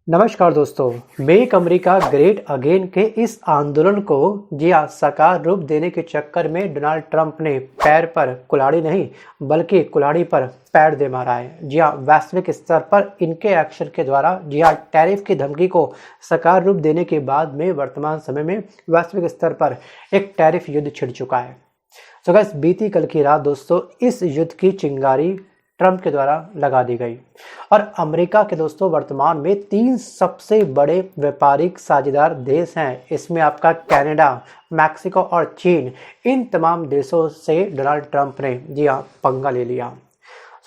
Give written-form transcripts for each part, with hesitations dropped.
नमस्कार दोस्तों, make America great again के इस आंदोलन को जी हाँ साकार रूप देने के चक्कर में डोनाल्ड ट्रंप ने पैर पर कुल्हाड़ी नहीं बल्कि कुल्हाड़ी पर पैर दे मारा है। जी हाँ, वैश्विक स्तर पर इनके एक्शन के द्वारा जी हाँ टैरिफ की धमकी को साकार रूप देने के बाद में वर्तमान समय में वैश्विक स्तर पर एक टैरिफ युद्ध छिड़ चुका है। सो गाइस, बीती कल की रात दोस्तों इस युद्ध की चिंगारी ट्रंप के द्वारा लगा दी गई और अमेरिका के दोस्तों वर्तमान में 3 सबसे बड़े व्यापारिक साझेदार देश हैं। इसमें आपका कनाडा, मैक्सिको और चीन, इन तमाम देशों से डोनाल्ड ट्रंप ने जी हाँ पंगा ले लिया।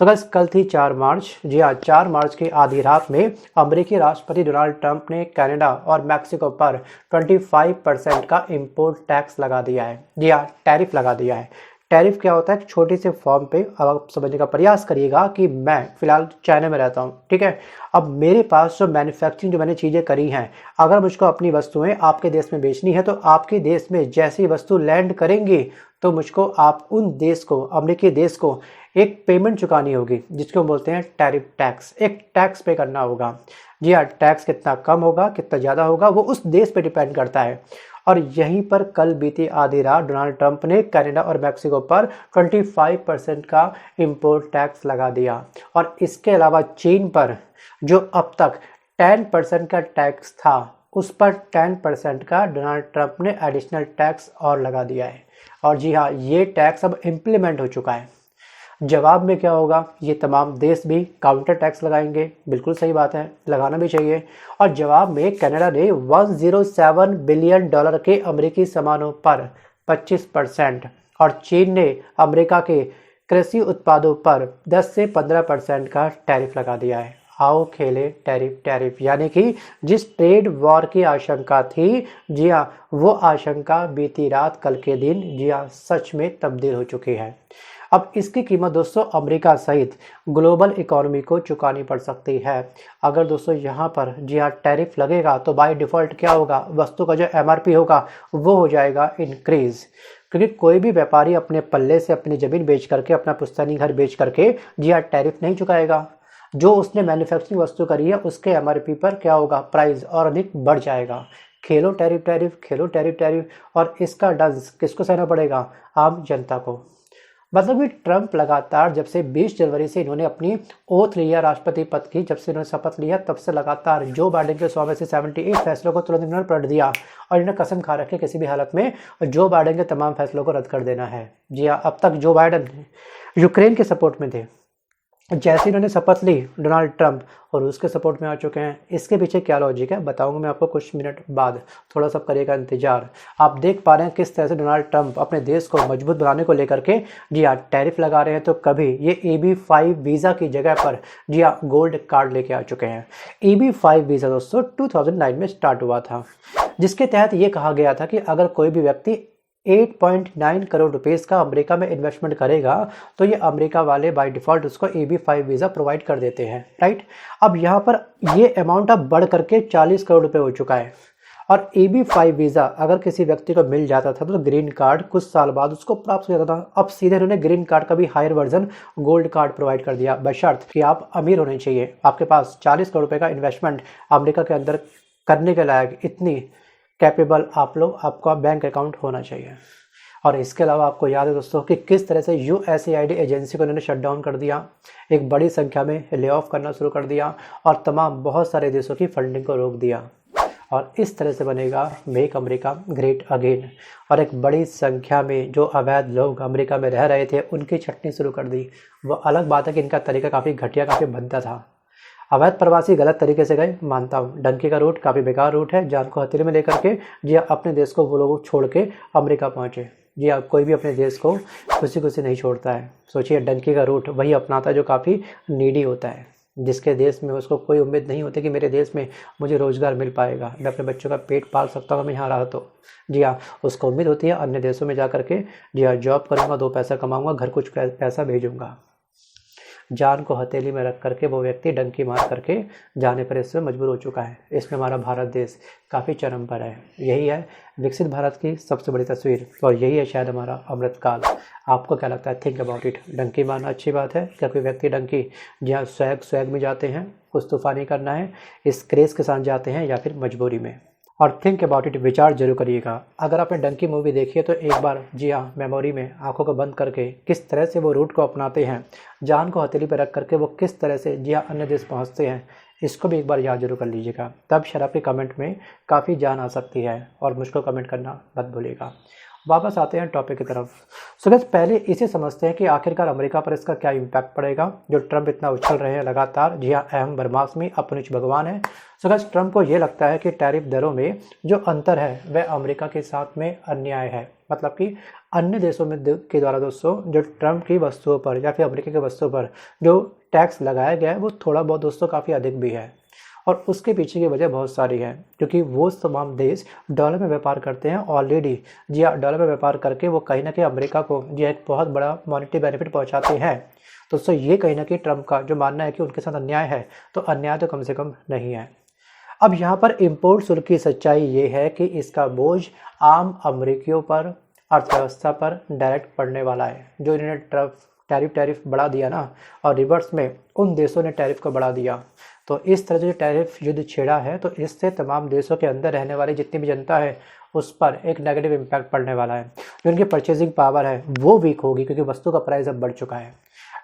सो गाइस, कल थी 4 मार्च। जी हाँ, 4 मार्च की आधी रात में अमेरिकी राष्ट्रपति डोनाल्ड ट्रंप ने कनाडा और मैक्सिको पर 25% का इंपोर्ट टैक्स लगा दिया है। जी हाँ, टैरिफ लगा दिया है। टैरिफ क्या होता है? एक छोटी से फॉर्म पे अब आप समझने का प्रयास करिएगा कि मैं फिलहाल चाइना में रहता हूँ, ठीक है। अब मेरे पास जो मैन्युफैक्चरिंग जो मैंने चीज़ें करी हैं, अगर मुझको अपनी वस्तुएं आपके देश में बेचनी है तो आपके देश में जैसी वस्तु लैंड करेंगी तो मुझको आप उन देश को, अमेरिकी देश को एक पेमेंट चुकानी होगी जिसको बोलते हैं टैरिफ टैक्स। एक टैक्स पे करना होगा। जी हाँ, टैक्स कितना कम होगा कितना ज़्यादा होगा वो उस देश पे डिपेंड करता है। और यहीं पर कल बीती आधी रात डोनाल्ड ट्रंप ने कनाडा और मैक्सिको पर 25% का इंपोर्ट टैक्स लगा दिया और इसके अलावा चीन पर जो अब तक 10% का टैक्स था उस पर 10% का डोनाल्ड ट्रंप ने एडिशनल टैक्स और लगा दिया है। और जी हाँ, ये टैक्स अब इम्प्लीमेंट हो चुका है। जवाब में क्या होगा? ये तमाम देश भी काउंटर टैक्स लगाएंगे। बिल्कुल सही बात है, लगाना भी चाहिए। और जवाब में कनाडा ने 107 बिलियन डॉलर के अमेरिकी सामानों पर 25% और चीन ने अमेरिका के कृषि उत्पादों पर 10 से 15% का टैरिफ लगा दिया है। आओ खेले टैरिफ टैरिफ, यानी कि जिस ट्रेड वॉर की आशंका थी, जी हाँ, वो आशंका बीती रात कल के दिन जी हाँ सच में तब्दील हो चुकी है। अब इसकी कीमत दोस्तों अमेरिका सहित ग्लोबल इकोनॉमी को चुकानी पड़ सकती है। अगर दोस्तों यहाँ पर जी हाँ टैरिफ लगेगा तो बाय डिफ़ॉल्ट क्या होगा? वस्तु का जो एमआरपी होगा वो हो जाएगा इंक्रीज़, क्योंकि कोई भी व्यापारी अपने पल्ले से अपनी ज़मीन बेच करके, अपना पुश्तैनी घर बेच करके जी हाँ टैरिफ नहीं चुकाएगा। जो उसने मैन्युफैक्चरिंग वस्तु करी है उसके एमआरपी पर क्या होगा? प्राइस और अधिक बढ़ जाएगा। खेलो टैरिफ टैरिफ, खेलो टैरिफ टैरिफ, और इसका डंस किसको सहना पड़ेगा? आम जनता को। मतलब कि ट्रंप लगातार जब से 20 जनवरी से इन्होंने अपनी ओथ लिया राष्ट्रपति पद की, जब से इन्होंने शपथ लिया तब से लगातार जो बाइडेन के 100 में से 78 फैसलों को तुरंत इन्होंने पलट दिया और इन्हें कसम खा रखी किसी भी हालत में जो बाइडेन के तमाम फैसलों को रद्द कर देना है। जी हाँ, अब तक जो बाइडेन यूक्रेन के सपोर्ट में थे, जैसे इन्होंने शपथ ली डोनाल्ड ट्रंप और उसके सपोर्ट में आ चुके हैं। इसके पीछे क्या लॉजिक है बताऊंगा मैं आपको कुछ मिनट बाद, थोड़ा सा करिएगा इंतजार। आप देख पा रहे हैं किस तरह से डोनाल्ड ट्रंप अपने देश को मजबूत बनाने को लेकर के जी हाँ टैरिफ लगा रहे हैं। तो कभी ये EB-5 वीज़ा की जगह पर जी हाँ गोल्ड कार्ड लेके आ चुके हैं। EB-5 वीज़ा दोस्तों 2009 में स्टार्ट हुआ था, जिसके तहत ये कहा गया था कि अगर कोई भी व्यक्ति 8.9 करोड़ रुपीस का अमेरिका में इन्वेस्टमेंट करेगा तो ये अमेरिका वाले बाय डिफ़ॉल्ट उसको EB-5 वीज़ा प्रोवाइड कर देते हैं, राइट। अब यहाँ पर ये अमाउंट अब बढ़ करके 40 करोड़ रुपए हो चुका है। और EB-5 वीज़ा अगर किसी व्यक्ति को मिल जाता था तो ग्रीन कार्ड कुछ साल बाद उसको प्राप्त हो जाता था। अब सीधे उन्होंने ग्रीन कार्ड का भी higher version gold card provide कर दिया, बशर्त कि आप अमीर होने चाहिए, आपके पास 40 करोड़ रुपए का इन्वेस्टमेंट अमेरिका के अंदर करने के लायक इतनी कैपेबल आपका बैंक अकाउंट होना चाहिए। और इसके अलावा आपको याद है दोस्तों कि किस तरह से USAID एजेंसी को इन्होंने शट डाउन कर दिया, एक बड़ी संख्या में ले ऑफ करना शुरू कर दिया और तमाम बहुत सारे देशों की फंडिंग को रोक दिया। और इस तरह से बनेगा मेक अमेरिका ग्रेट अगेन। और एक बड़ी संख्या में जो अवैध लोग अमेरिका में रह रहे थे उनकी छटनी शुरू कर दी। वो अलग बात है कि इनका तरीका काफ़ी घटिया, काफ़ी भद्दा था। अवैध प्रवासी गलत तरीके से गए, मानता हूँ। डंकी का रूट काफ़ी बेकार रूट है, जान को हथेली में लेकर के जी अपने देश को वो लोग छोड़ के अमेरिका पहुँचे। जी हाँ, कोई भी अपने देश को खुशी खुशी नहीं छोड़ता है। सोचिए, डंकी का रूट वही अपनाता है जो काफ़ी नीडी होता है, जिसके देश में उसको कोई उम्मीद नहीं होती कि मेरे देश में मुझे रोज़गार मिल पाएगा, मैं अपने बच्चों का पेट पाल सकता हूँ मैं यहाँ रहा तो। जी हाँ, उसको उम्मीद होती है अन्य देशों में जा कर के जी हाँ जॉब करूँगा, 2 पैसा कमाऊँगा, घर कुछ पैसा भेजूँगा। जान को हथेली में रख करके वो व्यक्ति डंकी मार करके जाने पर इसमें मजबूर हो चुका है। इसमें हमारा भारत देश काफ़ी चरम पर है। यही है विकसित भारत की सबसे बड़ी तस्वीर और यही है शायद हमारा अमृतकाल। आपको क्या लगता है? Think about it. डंकी मारना अच्छी बात है क्या? कोई व्यक्ति डंकी जहाँ स्वैग में जाते हैं कुछ तूफानी करना है, इस क्रेज़ के साथ जाते हैं या फिर मजबूरी में। और थिंक अबाउट इट, विचार जरूर करिएगा। अगर आपने डंकी मूवी देखी है तो एक बार जी हाँ मेमोरी में आंखों को बंद करके किस तरह से वो रूट को अपनाते हैं, जान को हथेली पर रख करके वो किस तरह से जी हाँ अन्य देश पहुँचते हैं, इसको भी एक बार याद जरूर कर लीजिएगा। तब शायद आपके कमेंट में काफ़ी जान आ सकती है। और मुझको कमेंट करना मत भूलिएगा। वापस आते हैं टॉपिक की तरफ। सो गाइस, पहले इसे समझते हैं कि आखिरकार अमेरिका पर इसका क्या इम्पैक्ट पड़ेगा, जो ट्रंप इतना उछल रहे हैं लगातार। जी हाँ, अहम बरमास्मी अपनुच भगवान है। सो गाइस, ट्रंप को ये लगता है कि टैरिफ दरों में जो अंतर है वह अमेरिका के साथ में अन्याय है। मतलब कि अन्य देशों में के द्वारा दोस्तों जो ट्रंप की वस्तुओं पर या फिर अमेरिका की वस्तुओं पर जो टैक्स लगाया गया है वो थोड़ा बहुत दोस्तों काफ़ी अधिक भी है। और उसके पीछे की वजह बहुत सारी है, क्योंकि वो तमाम देश डॉलर में व्यापार करते हैं ऑलरेडी। जी हाँ, डॉलर में व्यापार करके वो कहीं ना कहीं अमेरिका को जी एक बहुत बड़ा मॉनेटरी बेनिफिट पहुंचाते हैं। तो दोस्तों ये कहीं ना कहीं ट्रंप का जो मानना है कि उनके साथ अन्याय है, तो अन्याय तो कम से कम नहीं है। अब यहाँ पर इम्पोर्ट शुल्क की सच्चाई ये है कि इसका बोझ आम अमेरिकियों पर, अर्थव्यवस्था पर डायरेक्ट पड़ने वाला है। जो इन्होंने टैरिफ बढ़ा दिया ना, और रिवर्स में उन देशों ने टैरिफ को बढ़ा दिया। तो इस तरह से जो टैरिफ युद्ध छेड़ा है, तो इससे तमाम देशों के अंदर रहने वाली जितनी भी जनता है उस पर एक नेगेटिव इम्पैक्ट पड़ने वाला है। जो उनकी परचेजिंग पावर है वो वीक होगी, क्योंकि वस्तु का प्राइस अब बढ़ चुका है।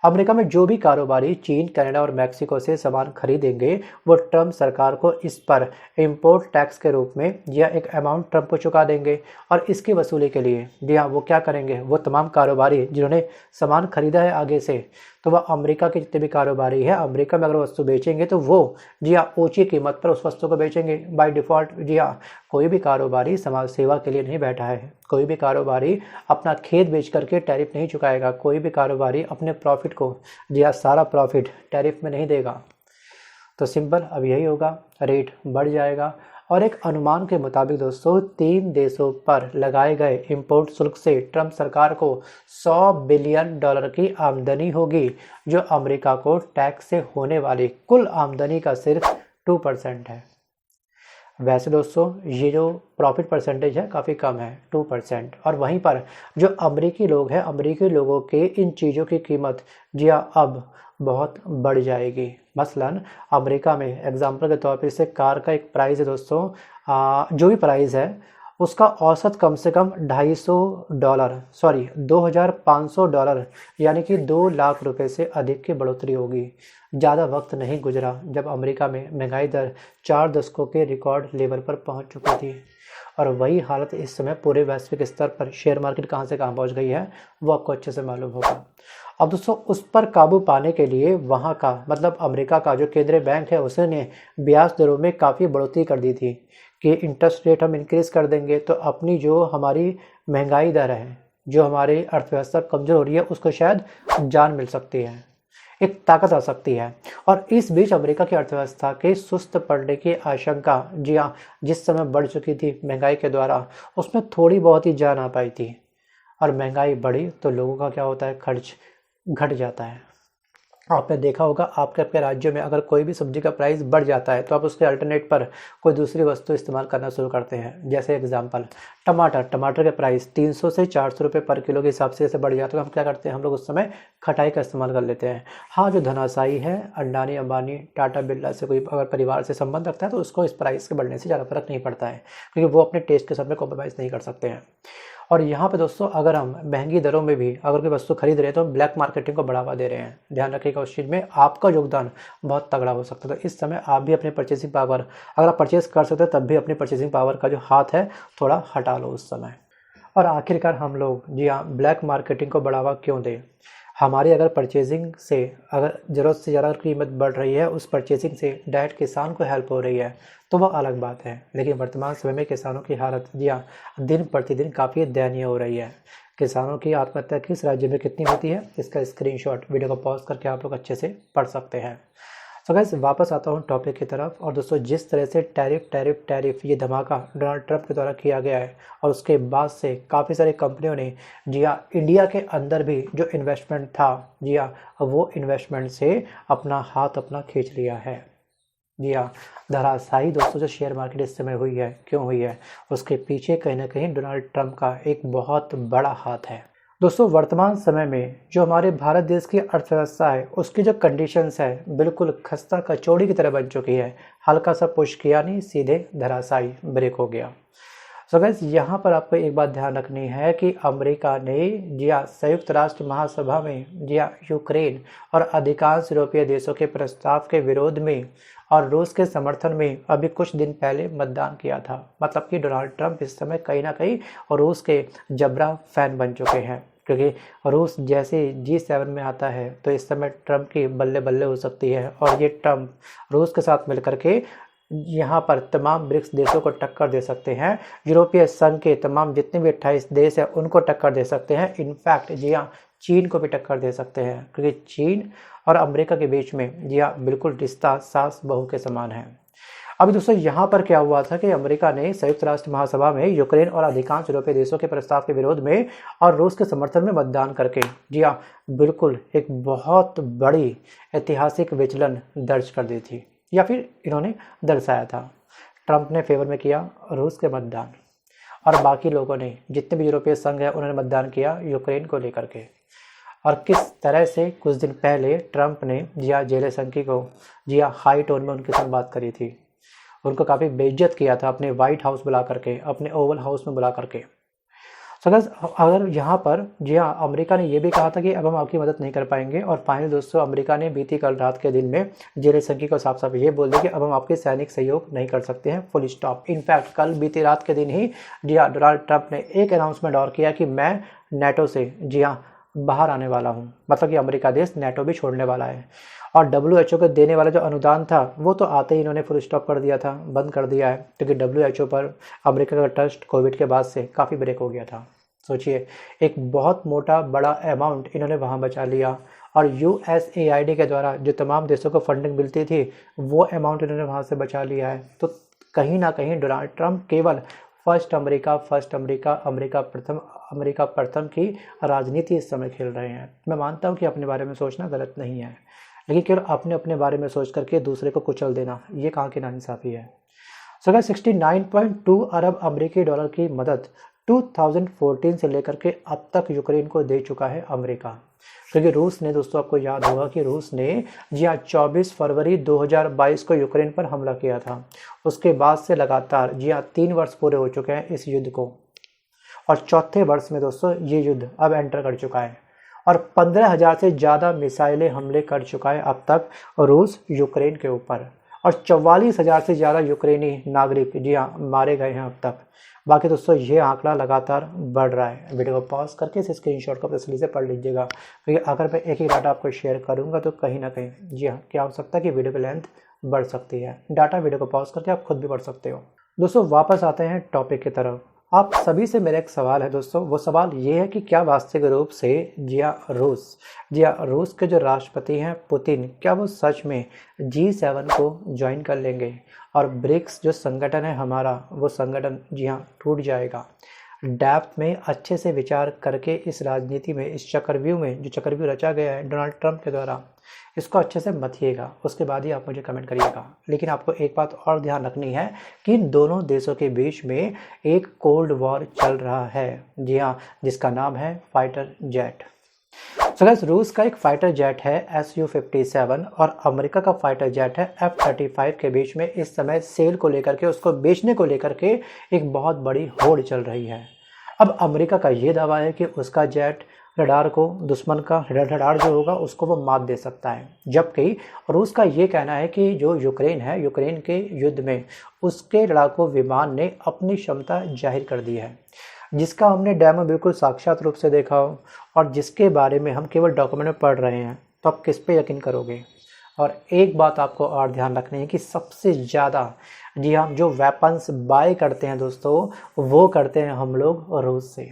अमेरिका में जो भी कारोबारी चीन, कनाडा और मैक्सिको से सामान खरीदेंगे वो ट्रंप सरकार को इस पर इंपोर्ट टैक्स के रूप में या एक अमाउंट ट्रंप को चुका देंगे। और इसकी वसूली के लिए जी हाँ वो क्या करेंगे, वो तमाम कारोबारी जिन्होंने सामान खरीदा है आगे से, तो वह अमेरिका के जितने भी कारोबारी है अमेरिका में अगर वस्तु बेचेंगे तो वो जी हाँ ऊँची कीमत पर उस वस्तु को बेचेंगे बाय डिफ़ॉल्ट। जी हाँ, कोई भी कारोबारी समाज सेवा के लिए नहीं बैठा है। कोई भी कारोबारी अपना खेत बेच करके टैरिफ नहीं चुकाएगा। कोई भी कारोबारी अपने प्रॉफिट को जी हाँ सारा प्रॉफिट टैरिफ में नहीं देगा। तो सिंपल अब यही होगा, रेट बढ़ जाएगा। और एक अनुमान के मुताबिक दोस्तों 3 देशों पर लगाए गए इंपोर्ट शुल्क से ट्रंप सरकार को $100 बिलियन की आमदनी होगी, जो अमेरिका को टैक्स से होने वाली कुल आमदनी का सिर्फ 2% है। वैसे दोस्तों ये जो प्रॉफिट परसेंटेज है काफ़ी कम है, 2%। और वहीं पर जो अमेरिकी लोग हैं, अमेरिकी लोगों के इन चीज़ों की कीमत जी हाँ अब बहुत बढ़ जाएगी। मसलन अमेरिका में एग्जांपल के तौर पर इसे कार का एक प्राइस है दोस्तों, जो भी प्राइस है उसका औसत कम से कम $2500 यानी कि 2 लाख रुपए से अधिक की बढ़ोतरी होगी। ज़्यादा वक्त नहीं गुजरा जब अमेरिका में महंगाई दर 4 दशकों के रिकॉर्ड लेवल पर पहुंच चुकी थी। और वही हालत इस समय पूरे वैश्विक स्तर पर शेयर मार्केट कहां से कहां पहुंच गई है वो आपको अच्छे से मालूम होगा। अब दोस्तों उस पर काबू पाने के लिए वहां का मतलब अमेरिका का जो केंद्रीय बैंक है उसने ब्याज दरों में काफ़ी बढ़ोतरी कर दी थी कि इंटरेस्ट रेट हम इंक्रीज़ कर देंगे तो अपनी जो हमारी महंगाई दर है, जो हमारी अर्थव्यवस्था कमज़ोर हो रही है, उसको शायद जान मिल सकती है, एक ताकत आ सकती है। और इस बीच अमेरिका की अर्थव्यवस्था के सुस्त पड़ने की आशंका जी हाँ जिस समय बढ़ चुकी थी महंगाई के द्वारा, उसमें थोड़ी बहुत ही जान आ पाई थी। और महंगाई बढ़ी तो लोगों का क्या होता है, खर्च घट जाता है। आपने देखा होगा आपके अपने राज्यों में अगर कोई भी सब्जी का प्राइस बढ़ जाता है तो आप उसके अल्टरनेट पर कोई दूसरी वस्तु इस्तेमाल करना शुरू करते हैं। जैसे एग्जांपल टमाटर के प्राइस 300 से 400 रुपये पर किलो के हिसाब से जैसे बढ़ जाता है तो हम क्या करते हैं, हम लोग उस समय खटाई का इस्तेमाल कर लेते हैं। हाँ, जो धनाशाही है अंडानी अंबानी टाटा बिरला से कोई अगर परिवार से संबंध रखता है तो उसको इस प्राइस के बढ़ने से ज़्यादा फर्क नहीं पड़ता है, क्योंकि वो अपने टेस्ट के साथ में कॉम्प्रोमाइज़ नहीं कर सकते हैं। और यहाँ पे दोस्तों अगर हम महंगी दरों में भी अगर कोई वस्तु खरीद रहे हैं तो हम ब्लैक मार्केटिंग को बढ़ावा दे रहे हैं। ध्यान रखिएगा उस चीज़ में आपका योगदान बहुत तगड़ा हो सकता है। तो इस समय आप भी अपने परचेसिंग पावर, अगर आप परचेस कर सकते हैं तब भी अपनी परचेसिंग पावर का जो हाथ है थोड़ा हटा लो उस समय। और आखिरकार हम लोग जी हाँ ब्लैक मार्केटिंग को बढ़ावा क्यों दें। हमारी अगर परचेजिंग से अगर ज़रूरत से ज़्यादा कीमत बढ़ रही है, उस परचेजिंग से डायरेक्ट किसान को हेल्प हो रही है तो वह अलग बात है। लेकिन वर्तमान समय में किसानों की हालत जी हाँ दिन प्रतिदिन काफ़ी दयनीय हो रही है। किसानों की आत्महत्या किस राज्य में कितनी होती है इसका स्क्रीनशॉट वीडियो को पॉज करके आप लोग अच्छे से पढ़ सकते हैं। सो गाइस वापस आता हूँ टॉपिक की तरफ। और दोस्तों जिस तरह से टैरिफ ये धमाका डोनाल्ड ट्रंप के द्वारा किया गया है और उसके बाद से काफ़ी सारी कंपनियों ने जी हाँ इंडिया के अंदर भी जो इन्वेस्टमेंट था जी हाँ वो इन्वेस्टमेंट से अपना हाथ अपना खींच लिया है। जी हाँ, धराशायी दोस्तों जो शेयर मार्केट इस समय हुई है, क्यों हुई है, उसके पीछे कहीं ना कहीं डोनाल्ड ट्रंप का एक बहुत बड़ा हाथ है। दोस्तों वर्तमान समय में जो हमारे भारत देश की अर्थव्यवस्था है उसकी जो कंडीशंस है बिल्कुल खस्ता कचौड़ी की तरह बन चुकी है। हल्का सा पुश किया नहीं सीधे धराशायी ब्रेक हो गया। सो गाइस यहाँ पर आपको एक बात ध्यान रखनी है कि अमेरिका ने जी हाँ संयुक्त राष्ट्र महासभा में जी हाँ यूक्रेन और अधिकांश यूरोपीय देशों के प्रस्ताव के विरोध में और रूस के समर्थन में अभी कुछ दिन पहले मतदान किया था। मतलब कि डोनाल्ड ट्रंप इस समय कहीं ना कहीं रूस के जबरा फैन बन चुके हैं, क्योंकि रूस जैसे G7 में आता है तो इस समय ट्रंप की बल्ले बल्ले हो सकती है और ये ट्रंप रूस के साथ मिलकर के यहाँ पर तमाम ब्रिक्स देशों को टक्कर दे सकते हैं। यूरोपीय संघ के तमाम जितने भी 28 देश हैं उनको टक्कर दे सकते हैं। इनफैक्ट जी हाँ चीन को भी टक्कर दे सकते हैं, क्योंकि चीन और अमेरिका के बीच में जी हाँ बिल्कुल रिश्ता सास बहू के समान है। अभी दोस्तों यहाँ पर क्या हुआ था कि अमेरिका ने संयुक्त राष्ट्र महासभा में यूक्रेन और अधिकांश यूरोपीय देशों के प्रस्ताव के विरोध में और रूस के समर्थन में मतदान करके जी हाँ बिल्कुल एक बहुत बड़ी ऐतिहासिक विचलन दर्ज कर दी थी, या फिर इन्होंने दर्शाया था। ट्रंप ने फेवर में किया रूस के मतदान और बाकी लोगों ने जितने भी यूरोपीय संघ है उन्होंने मतदान किया यूक्रेन को लेकर के। और किस तरह से कुछ दिन पहले ट्रंप ने जी हाँ जेलेंस्की को जी हाँ हाई टोन में उनके साथ बात करी थी, उनको काफ़ी बेइज्जत किया था अपने व्हाइट हाउस बुला करके, अपने ओवल हाउस में बुला करके। सो अगर यहाँ पर जी हाँ अमेरिका ने ये भी कहा था कि अब हम आपकी मदद नहीं कर पाएंगे, और फाइनली दोस्तों अमेरिका ने बीती कल रात के दिन में जेलेंस्की को साफ साफ ये बोल दिया कि अब हम आपके सैनिक सहयोग नहीं कर सकते हैं, फुल स्टॉप। इनफैक्ट कल बीती रात के दिन ही जी हाँ डोनाल्ड ट्रंप ने एक अनाउंसमेंट और किया कि मैं नेटो से जी हाँ बाहर आने वाला हूँ, मतलब कि अमेरिका देश नेटो भी छोड़ने वाला है। और WHO को देने वाला जो अनुदान था वो तो आते ही इन्होंने फुल स्टॉप कर दिया था, बंद कर दिया है, क्योंकि WHO पर अमेरिका का ट्रस्ट कोविड के बाद से काफ़ी ब्रेक हो गया था। सोचिए एक बहुत मोटा बड़ा अमाउंट इन्होंने वहाँ बचा लिया, और USAID के द्वारा जो तमाम देशों को फंडिंग मिलती थी वो अमाउंट इन्होंने वहाँ से बचा लिया है। तो कहीं ना कहीं डोनाल्ड ट्रंप केवल फर्स्ट अमेरिका अमेरिका प्रथम की राजनीति इस समय खेल रहे हैं। मैं मानता हूँ कि अपने बारे में सोचना गलत नहीं है, लेकिन केवल अपने अपने बारे में सोच करके दूसरे को कुचल देना ये कहाँ की नाइंसाफ़ी है। सो 69.2 अरब अमेरिकी डॉलर की मदद 2014 से लेकर के अब तक यूक्रेन को दे चुका है अमेरिका, क्योंकि रूस ने दोस्तों आपको याद होगा कि रूस ने जी हाँ 24 फरवरी 2022 को यूक्रेन पर हमला किया था। उसके बाद से लगातार जी हाँ 3 वर्ष पूरे हो चुके हैं इस युद्ध को, और चौथे वर्ष में दोस्तों ये युद्ध अब एंटर कर चुका है और 15,000 से ज़्यादा मिसाइलें हमले कर चुका है अब तक रूस यूक्रेन के ऊपर, और 44,000 से ज़्यादा यूक्रेनी नागरिक जी हाँ मारे गए हैं अब तक। बाकी दोस्तों ये आंकड़ा लगातार बढ़ रहा है। वीडियो को पॉज करके इस स्क्रीनशॉट को तसल्ली से पढ़ लीजिएगा, क्योंकि अगर मैं एक ही डाटा आपको शेयर करूंगा तो कहीं ना कहीं जी हाँ क्या हो सकता है कि वीडियो की लेंथ बढ़ सकती है। डाटा वीडियो को पॉज करके आप खुद भी पढ़ सकते हो। दोस्तों वापस आते हैं टॉपिक की तरफ। आप सभी से मेरा एक सवाल है दोस्तों, वो सवाल ये है कि क्या वास्तविक रूप से जी हाँ रूस के जो राष्ट्रपति हैं पुतिन, क्या वो सच में G7 को ज्वाइन कर लेंगे और ब्रिक्स जो संगठन है हमारा वो संगठन जी हाँ टूट जाएगा। डेप्थ में अच्छे से विचार करके इस राजनीति में, इस चक्रव्यूह में जो चक्रव्यूह रचा गया है डोनाल्ड ट्रंप के द्वारा, इसको अच्छे से मथिएगा, उसके बाद ही आप मुझे कमेंट करिएगा। लेकिन आपको एक बात और ध्यान रखनी है कि इन दोनों देशों के बीच में एक कोल्ड वॉर चल रहा है जी हाँ, जिसका नाम है फाइटर जेट। सो गाइस रूस का एक फाइटर जेट है Su-57 और अमेरिका का फाइटर जेट है F-35 के बीच में इस समय सेल को लेकर के, उसको बेचने को लेकर के एक बहुत बड़ी होड़ चल रही है। अब अमेरिका का ये दावा है कि उसका जेट रडार को, दुश्मन का रडार जो होगा उसको वो मात दे सकता है, जबकि रूस का ये कहना है कि जो यूक्रेन है, यूक्रेन के युद्ध में उसके लड़ाकू विमान ने अपनी क्षमता जाहिर कर दी है, जिसका हमने डेमो बिल्कुल साक्षात रूप से देखा हो और जिसके बारे में हम केवल डॉक्यूमेंट में पढ़ रहे हैं, तो आप किस पे यकीन करोगे। और एक बात आपको और ध्यान रखनी है कि सबसे ज़्यादा जी हम जो वेपन्स बाय करते हैं दोस्तों वो करते हैं हम लोग रूस से।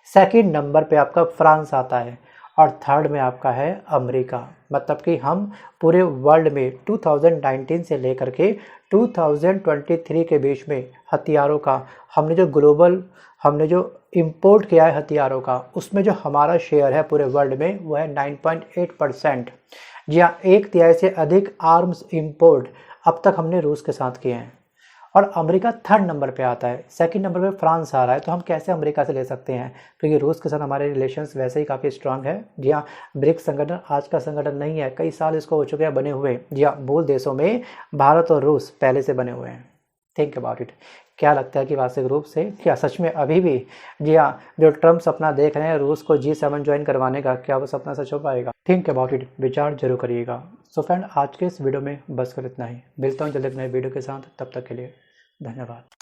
सेकंड नंबर पे आपका फ्रांस आता है और थर्ड में आपका है अमेरिका। मतलब कि हम पूरे वर्ल्ड में 2019 से लेकर के 2023 के बीच में हथियारों का हमने जो इंपोर्ट किया है हथियारों का, उसमें जो हमारा शेयर है पूरे वर्ल्ड में वो है 9.8%। जी हाँ, 1/3 से अधिक आर्म्स इंपोर्ट अब तक हमने रूस के साथ किए हैं। और अमेरिका थर्ड नंबर पे आता है, सेकंड नंबर पे फ्रांस आ रहा है। तो हम कैसे अमेरिका से ले सकते हैं, क्योंकि रूस के साथ हमारे रिलेशंस वैसे ही काफ़ी स्ट्रांग है। जी हाँ, ब्रिक्स संगठन आज का संगठन नहीं है, कई साल इसको हो चुके हैं बने हुए। जी हाँ, मूल देशों में भारत और रूस पहले से बने हुए हैं। Think about it. क्या लगता है कि वास्तविक रूप से क्या सच में अभी भी, जी हाँ, जो ट्रम्प सपना देख रहे हैं रूस को G7 ज्वाइन करवाने का, क्या वो सपना सच हो पाएगा? थिंक अबाउट इट, विचार जरूर करिएगा। सो फ्रेंड, आज के इस वीडियो में बस कर इतना ही। मिलता हूँ जल्द एक नए वीडियो के साथ, तब तक के लिए धन्यवाद।